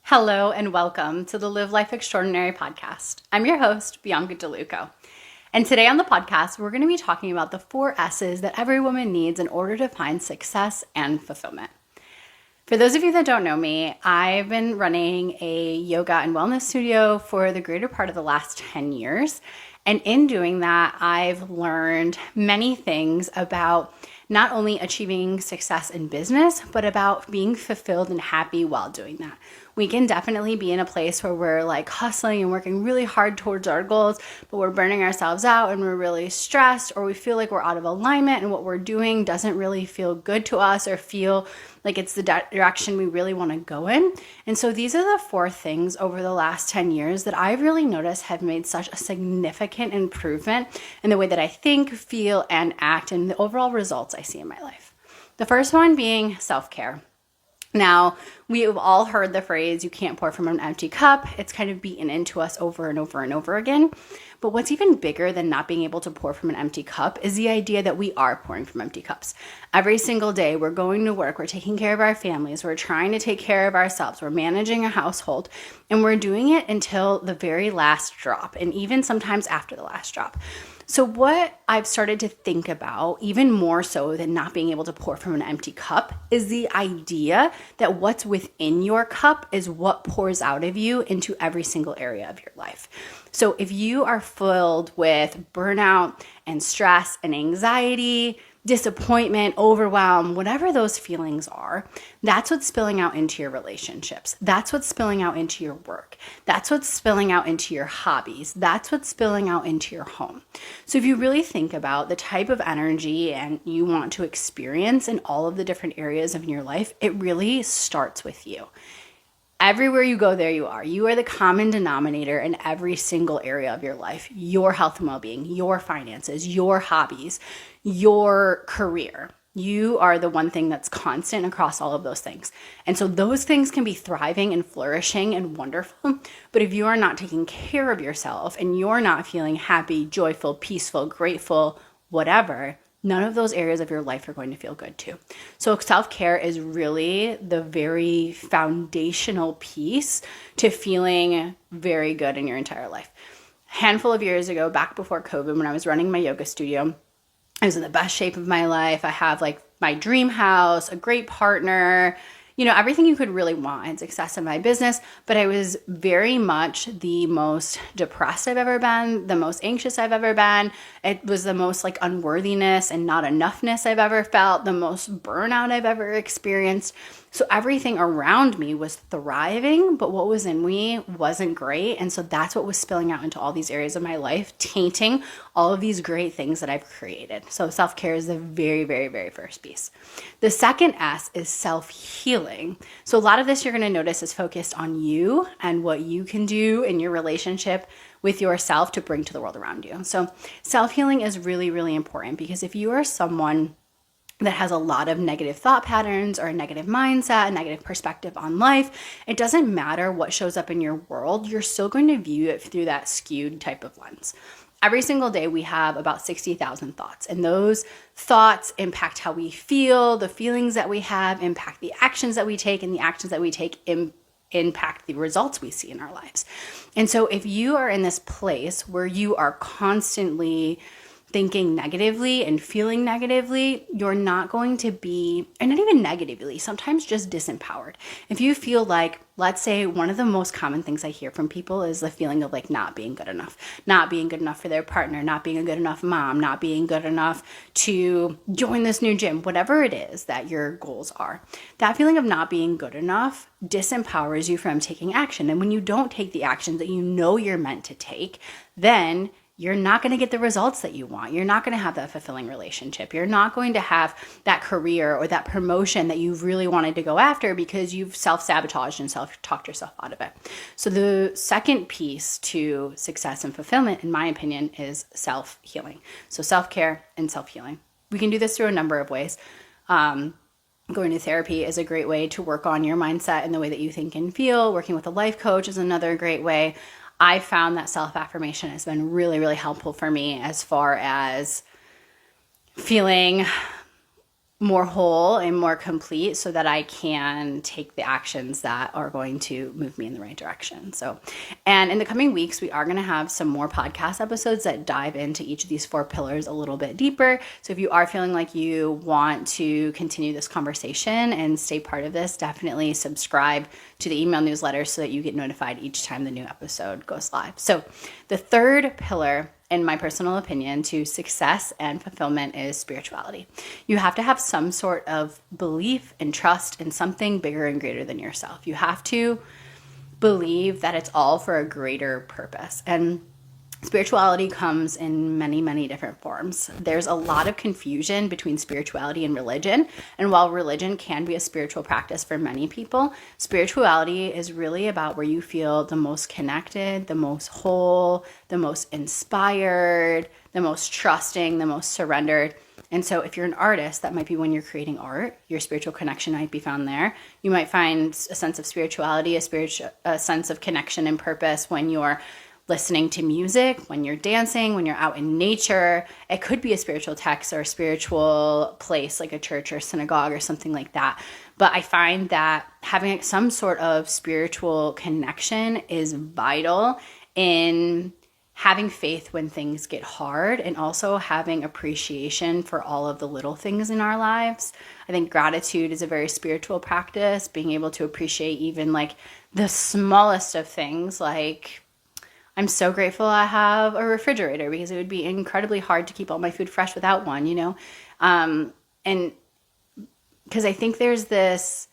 Hello and welcome to the Live Life Extraordinary podcast. I'm your host, Bianca DeLuco. And today on the podcast, we're going to be talking about the 4 S's that every woman needs in order to find success and fulfillment. For those of you that don't know me, I've been running a yoga and wellness studio for the greater part of the last 10 years. And in doing that, I've learned many things about not only achieving success in business, but about being fulfilled and happy while doing that. We can definitely be in a place where we're like hustling and working really hard towards our goals, but we're burning ourselves out and we're really stressed, or we feel like we're out of alignment and what we're doing doesn't really feel good to us or feel like it's the direction we really want to go in. And so these are the 4 things over the last 10 years that I've really noticed have made such a significant improvement in the way that I think, feel, and act and the overall results I see in my life. The first one being self-care. Now, we have all heard the phrase, you can't pour from an empty cup. It's kind of beaten into us over and over and over again. But what's even bigger than not being able to pour from an empty cup is the idea that we are pouring from empty cups. Every single day, we're going to work, we're taking care of our families, we're trying to take care of ourselves, we're managing a household, and we're doing it until the very last drop, and even sometimes after the last drop. So what I've started to think about, even more so than not being able to pour from an empty cup, is the idea that what's within your cup is what pours out of you into every single area of your life. So if you are filled with burnout and stress and anxiety, disappointment, overwhelm, whatever those feelings are, that's what's spilling out into your relationships. That's what's spilling out into your work. That's what's spilling out into your hobbies. That's what's spilling out into your home. So if you really think about the type of energy and you want to experience in all of the different areas of your life, it really starts with you. Everywhere you go, there you are. You are the common denominator in every single area of your life. Your health and well-being, your finances, your hobbies, your career. You are the one thing that's constant across all of those things. And so those things can be thriving and flourishing and wonderful. But if you are not taking care of yourself and you're not feeling happy, joyful, peaceful, grateful, whatever, none of those areas of your life are going to feel good too. So self-care is really the very foundational piece to feeling very good in your entire life. A handful of years ago, back before COVID, when I was running my yoga studio, I was in the best shape of my life. I have like my dream house, a great partner, everything you could really want and success in my business. But I was very much the most depressed I've ever been, the most anxious I've ever been. It was the most like unworthiness and not enoughness I've ever felt, the most burnout I've ever experienced. So everything around me was thriving, but what was in me wasn't great. And so that's what was spilling out into all these areas of my life, tainting all of these great things that I've created. So self-care is the very, very, very first piece. The second S is self-healing. So a lot of this you're going to notice is focused on you and what you can do in your relationship with yourself to bring to the world around you. So self-healing is really, really important because if you are someone that has a lot of negative thought patterns or a negative mindset, a negative perspective on life, it doesn't matter what shows up in your world, you're still going to view it through that skewed type of lens. Every single day we have about 60,000 thoughts, and those thoughts impact how we feel, the feelings that we have impact the actions that we take, and the actions that we take impact the results we see in our lives. And so if you are in this place where you are constantly thinking negatively and feeling negatively, you're not going to be, and not even negatively, sometimes just disempowered. If you feel like, let's say one of the most common things I hear from people is the feeling of like not being good enough for their partner, not being a good enough mom, not being good enough to join this new gym, whatever it is that your goals are. That feeling of not being good enough disempowers you from taking action. And when you don't take the actions that you know you're meant to take, then you're not going to get the results that you want. You're not going to have that fulfilling relationship. You're not going to have that career or that promotion that you've really wanted to go after because you've self-sabotaged and self-talked yourself out of it. So the second piece to success and fulfillment, in my opinion, is self-healing. So self-care and self-healing. We can do this through a number of ways. Going to therapy is a great way to work on your mindset and the way that you think and feel. Working with a life coach is another great way. I found that self-affirmation has been really, really helpful for me as far as feeling more whole and more complete so that I can take the actions that are going to move me in the right direction. So, and in the coming weeks, we are going to have some more podcast episodes that dive into each of these 4 pillars a little bit deeper. So if you are feeling like you want to continue this conversation and stay part of this, definitely subscribe to the email newsletter so that you get notified each time the new episode goes live. So the third pillar, in my personal opinion, to success and fulfillment is spirituality. You have to have some sort of belief and trust in something bigger and greater than yourself. You have to believe that it's all for a greater purpose. And spirituality comes in many, many different forms. There's a lot of confusion between spirituality and religion. And while religion can be a spiritual practice for many people, spirituality is really about where you feel the most connected, the most whole, the most inspired, the most trusting, the most surrendered. And so if you're an artist, that might be when you're creating art, your spiritual connection might be found there. You might find a sense of spirituality, a sense of connection and purpose when you're listening to music, when you're dancing, when you're out in nature. It could be a spiritual text or a spiritual place like a church or synagogue or something like that. But I find that having some sort of spiritual connection is vital in having faith when things get hard and also having appreciation for all of the little things in our lives. I think gratitude is a very spiritual practice, being able to appreciate even like the smallest of things, like I'm so grateful I have a refrigerator because it would be incredibly hard to keep all my food fresh without one, you know? And because I think there's this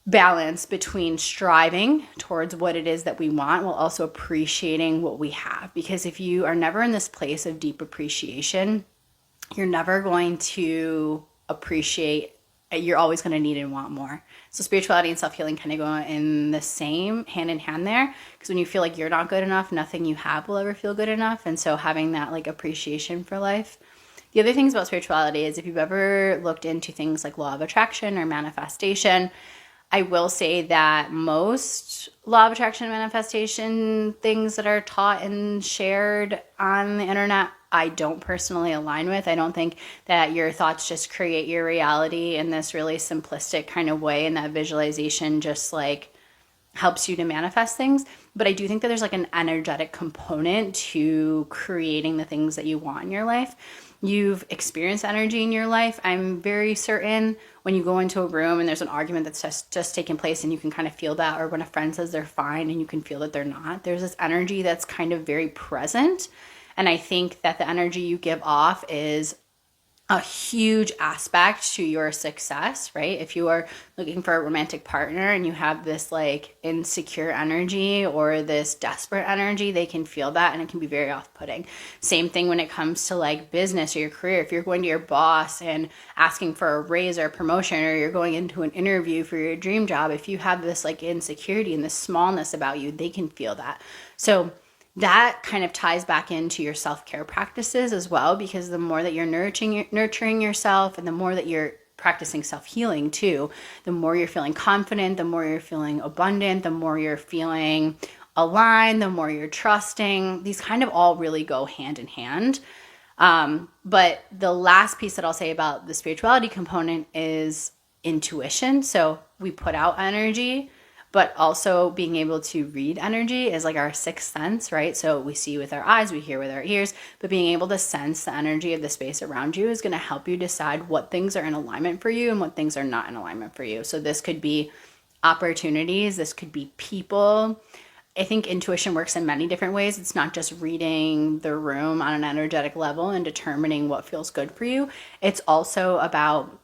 balance between striving towards what it is that we want while also appreciating what we have. Because if you are never in this place of deep appreciation, you're never going to appreciate, you're always going to need and want more. So spirituality and self-healing kind of go in the same hand in hand there, because when you feel like you're not good enough, nothing you have will ever feel good enough. And so having that like appreciation for life. The other things about spirituality is if you've ever looked into things like law of attraction or manifestation, I will say that most law of attraction and manifestation things that are taught and shared on the internet, I don't personally align with. I don't think that your thoughts just create your reality in this really simplistic kind of way, and that visualization just like helps you to manifest things. But I do think that there's like an energetic component to creating the things that you want in your life. You've experienced energy in your life. I'm very certain when you go into a room and there's an argument that's just taken place and you can kind of feel that, or when a friend says they're fine and you can feel that they're not, there's this energy that's kind of very present. And I think that the energy you give off is a huge aspect to your success, right? If you are looking for a romantic partner and you have this like insecure energy or this desperate energy, they can feel that and it can be very off-putting. Same thing when it comes to like business or your career. If you're going to your boss and asking for a raise or a promotion, or you're going into an interview for your dream job, if you have this like insecurity and this smallness about you, they can feel that. So that kind of ties back into your self-care practices as well, because the more that you're nurturing yourself and the more that you're practicing self-healing too, the more you're feeling confident, the more you're feeling abundant, the more you're feeling aligned, the more you're trusting. These kind of all really go hand in hand. But the last piece that I'll say about the spirituality component is intuition. So we put out energy, but also being able to read energy is like our sixth sense, right? So we see with our eyes, we hear with our ears, but being able to sense the energy of the space around you is going to help you decide what things are in alignment for you and what things are not in alignment for you. So this could be opportunities, this could be people. I think intuition works in many different ways. It's not just reading the room on an energetic level and determining what feels good for you. It's also about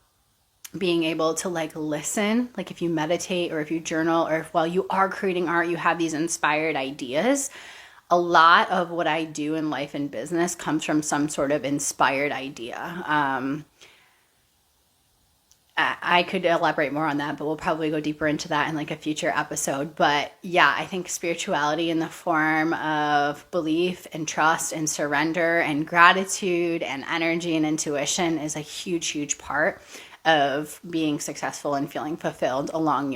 being able to like listen, like if you meditate or if you journal, or if while you are creating art, you have these inspired ideas. A lot of what I do in life and business comes from some sort of inspired idea. I could elaborate more on that, but we'll probably go deeper into that in like a future episode. But yeah, I think spirituality in the form of belief and trust and surrender and gratitude and energy and intuition is a huge, huge part of being successful and feeling fulfilled along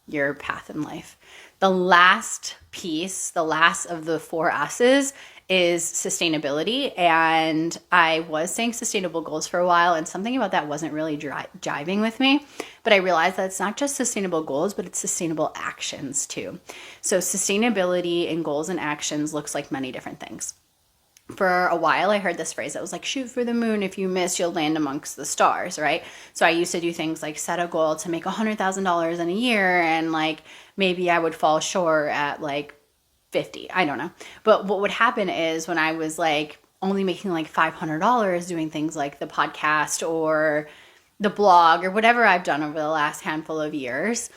your path in life. The last piece, the last of the 4 S's is sustainability. And I was saying sustainable goals for a while, and something about that wasn't really jiving with me. But I realized that it's not just sustainable goals, but it's sustainable actions too. So sustainability in goals and actions looks like many different things. For a while, I heard this phrase that was like, shoot for the moon. If you miss, you'll land amongst the stars, right? So I used to do things like set a goal to make $100,000 in a year, and like maybe I would fall short at like 50. I don't know. But what would happen is when I was like only making like $500 doing things like the podcast or the blog or whatever I've done over the last handful of years,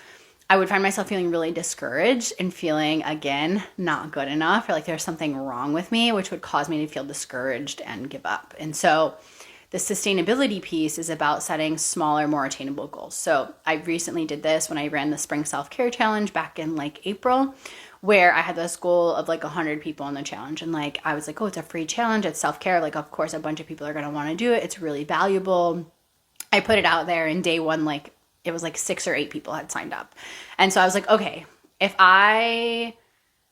I would find myself feeling really discouraged and feeling, again, not good enough, or like there's something wrong with me, which would cause me to feel discouraged and give up. And so the sustainability piece is about setting smaller, more attainable goals. So I recently did this when I ran the Spring Self-Care Challenge back in like April, where I had this goal of like 100 people in the challenge. And like, I was like, oh, it's a free challenge. It's self-care. Like, of course, a bunch of people are going to want to do it. It's really valuable. I put it out there, and day one, like, it was like 6 or 8 people had signed up. And so I was like, okay, if I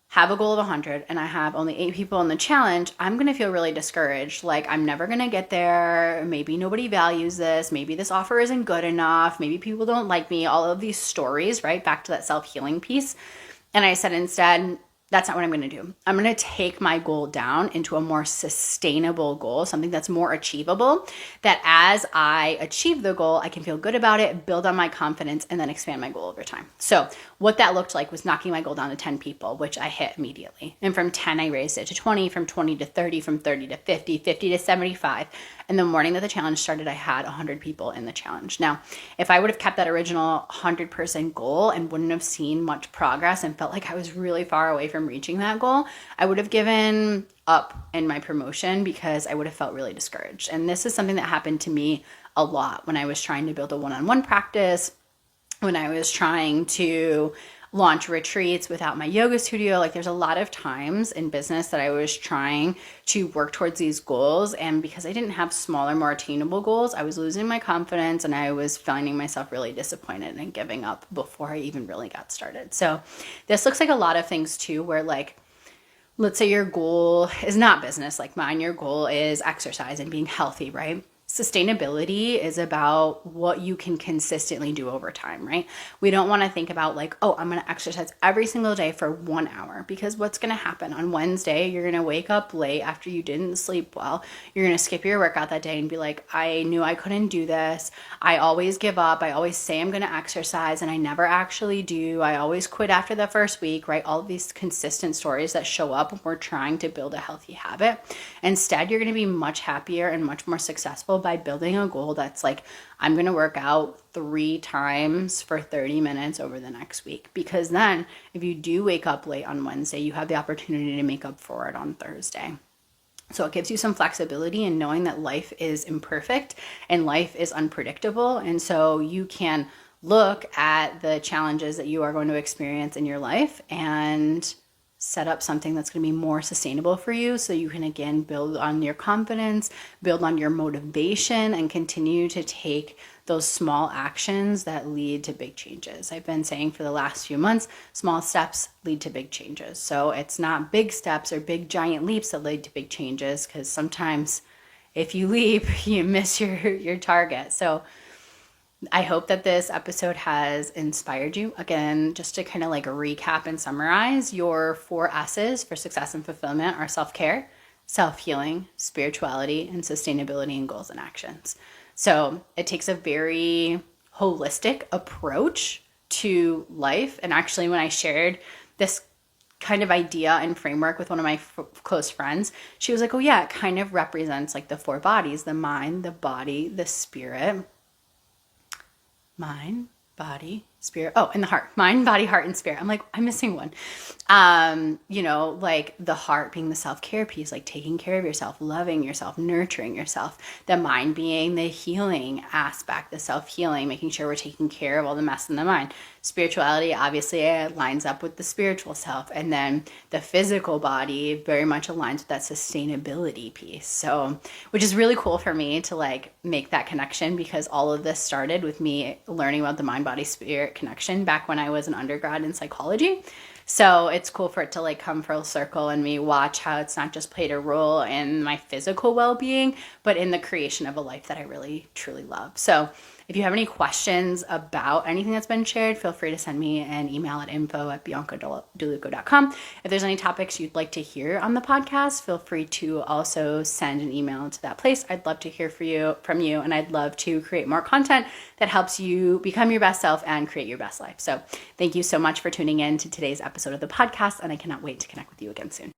have a goal of 100 and I have only 8 people in the challenge, I'm going to feel really discouraged. Like, I'm never going to get there. Maybe nobody values this. Maybe this offer isn't good enough. Maybe people don't like me. All of these stories, right? Back to that self-healing piece. And I said, instead, that's not what I'm going to do. I'm going to take my goal down into a more sustainable goal, something that's more achievable, that as I achieve the goal, I can feel good about it, build on my confidence, and then expand my goal over time. So what that looked like was knocking my goal down to 10 people, which I hit immediately. And from 10, I raised it to 20, from 20 to 30, from 30 to 50, 50 to 75. And the morning that the challenge started, I had 100 people in the challenge. Now, if I would have kept that original 100% goal and wouldn't have seen much progress and felt like I was really far away from reaching that goal, I would have given up in my promotion because I would have felt really discouraged. And this is something that happened to me a lot when I was trying to build a one-on-one practice, when I was trying to launch retreats without my yoga studio. Like, there's a lot of times in business that I was trying to work towards these goals, and because I didn't have smaller, more attainable goals, I was losing my confidence and I was finding myself really disappointed and giving up before I even really got started. So this looks like a lot of things too, where like, let's say your goal is not business like mine, your goal is exercise and being healthy, right? Sustainability is about what you can consistently do over time, right? We don't want to think about like, oh, I'm going to exercise every single day for 1 hour, because what's going to happen on Wednesday, you're going to wake up late after you didn't sleep well. You're going to skip your workout that day and be like, I knew I couldn't do this. I always give up. I always say I'm going to exercise and I never actually do. I always quit after the first week, right? All of these consistent stories that show up when we're trying to build a healthy habit. Instead, you're going to be much happier and much more successful by building a goal that's like, I'm going to work out 3 times for 30 minutes over the next week. Because then if you do wake up late on Wednesday, you have the opportunity to make up for it on Thursday. So it gives you some flexibility in knowing that life is imperfect and life is unpredictable. And so you can look at the challenges that you are going to experience in your life and set up something that's going to be more sustainable for you, so you can again build on your confidence, build on your motivation, and continue to take those small actions that lead to big changes. I've been saying for the last few months, small steps lead to big changes. So it's not big steps or big giant leaps that lead to big changes, because sometimes if you leap, you miss your target. So I hope that this episode has inspired you. Again, just to kind of like recap and summarize, your 4 S's for success and fulfillment are self-care, self-healing, spirituality, and sustainability in goals and actions. So it takes a very holistic approach to life. And actually, when I shared this kind of idea and framework with one of my close friends, she was like, oh yeah, it kind of represents like the 4 bodies: the mind, the body, the spirit. Mind, body, spirit. Oh, and the heart. Mind, body, heart, and spirit. I'm like, I'm missing one. Like the heart being the self-care piece, like taking care of yourself, loving yourself, nurturing yourself. The mind being the healing aspect, the self-healing, making sure we're taking care of all the mess in the mind. Spirituality, obviously, it lines up with the spiritual self. And then the physical body very much aligns with that sustainability piece. So, which is really cool for me to like make that connection, because all of this started with me learning about the mind, body, spirit connection back when I was an undergrad in psychology. So it's cool for it to like come full circle and me watch how it's not just played a role in my physical well-being, but in the creation of a life that I really, truly love. So if you have any questions about anything that's been shared, feel free to send me an email at info@biancaduluco.com. If there's any topics you'd like to hear on the podcast, feel free to also send an email to that place. I'd love to hear from you, and I'd love to create more content that helps you become your best self and create your best life. So thank you so much for tuning in to today's episode of the podcast, and I cannot wait to connect with you again soon.